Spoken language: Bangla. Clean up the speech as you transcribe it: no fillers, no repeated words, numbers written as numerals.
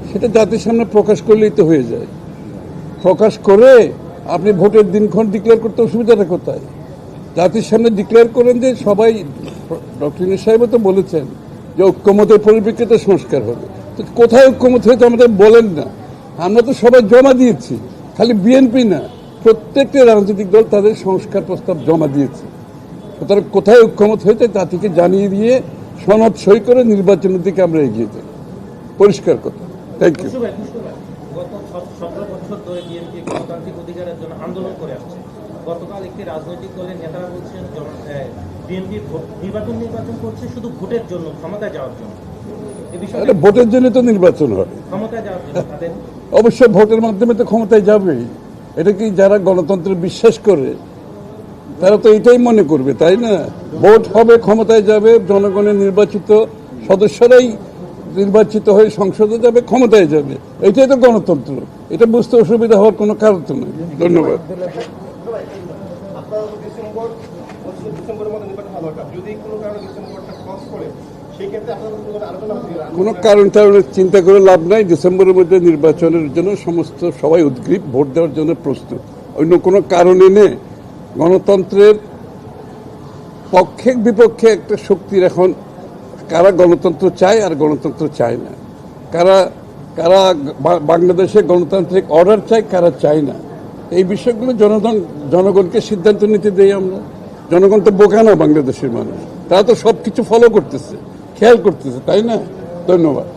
সেটা জাতির সামনে প্রকাশ করলেই তো হয়ে যায়। প্রকাশ করে আপনি ভোটের দিনক্ষণ ডিক্লেয়ার করতে অসুবিধাটা কোথায়? জাতির সামনে ডিক্লেয়ার করেন যে সবাই, ডক্টর ইউনূস সাহেবও তো বলেছেন যে ঐক্যমতের পরিপ্রেক্ষিতে সংস্কার হবে। তো কোথায় ঐক্যমত হয়েছে আমাদের বলেন না। আমরা তো সবাই জমা দিয়েছি, খালি বিএনপি না, প্রত্যেকটি রাজনৈতিক দল তাদের সংস্কার প্রস্তাব জমা দিয়েছে। সুতরাং কোথায় ঐক্যমত হয়েছে জাতিকে জানিয়ে দিয়ে সনদ সই করে নির্বাচনের দিকে আমরা এগিয়ে যাই। পরিষ্কার কথা। Thank you. গত 17 বছর ধরে বিএনপি গণতান্ত্রিক অধিকারের জন্য আন্দোলন করে আসছে। গতকাল একটি রাজনৈতিক দলের নেতারা বলছেন বিএনপি নির্বাচন করছে শুধু ভোটের জন্য, ক্ষমতায় যাওয়ার জন্য। ভোটের জন্য তো নির্বাচন হবে, ক্ষমতায় যাওয়ার জন্য তাদের অবশ্যই ভোটের মাধ্যমে তো ক্ষমতায় যাবেই। এটা কি যারা গণতন্ত্রে বিশ্বাস করে তারা তো এটাই মনে করবে, তাই না? ভোট হবে, ক্ষমতায় যাবে, জনগণের নির্বাচিত সদস্যরাই নির্বাচিত হয়ে সংসদে যাবে, ক্ষমতায় যাবে। এটাই তো গণতন্ত্র। এটা বুঝতে অসুবিধা হওয়ার কোনো কারণ তো নেই। ধন্যবাদ। কোনো কারণ চিন্তা করে লাভ নাই। ডিসেম্বরের মধ্যে নির্বাচনের জন্য সমস্ত সবাই উদ্গ্রীব, ভোট দেওয়ার জন্য প্রস্তুত। অন্য কোনো কারণে নেই। গণতন্ত্রের পক্ষে বিপক্ষে একটা শক্তির এখন কারা গণতন্ত্র চায় আর গণতন্ত্র চায় না, কারা কারা বাংলাদেশে গণতান্ত্রিক অর্ডার চায়, কারা চায় না, এই বিষয়গুলো জনগণকে সিদ্ধান্ত নিতে দেই আমরা। জনগণ তো বোকা না, বাংলাদেশের মানুষ, তারা তো সব কিছু ফলো করতেছে, খেয়াল করতেছে, তাই না? ধন্যবাদ।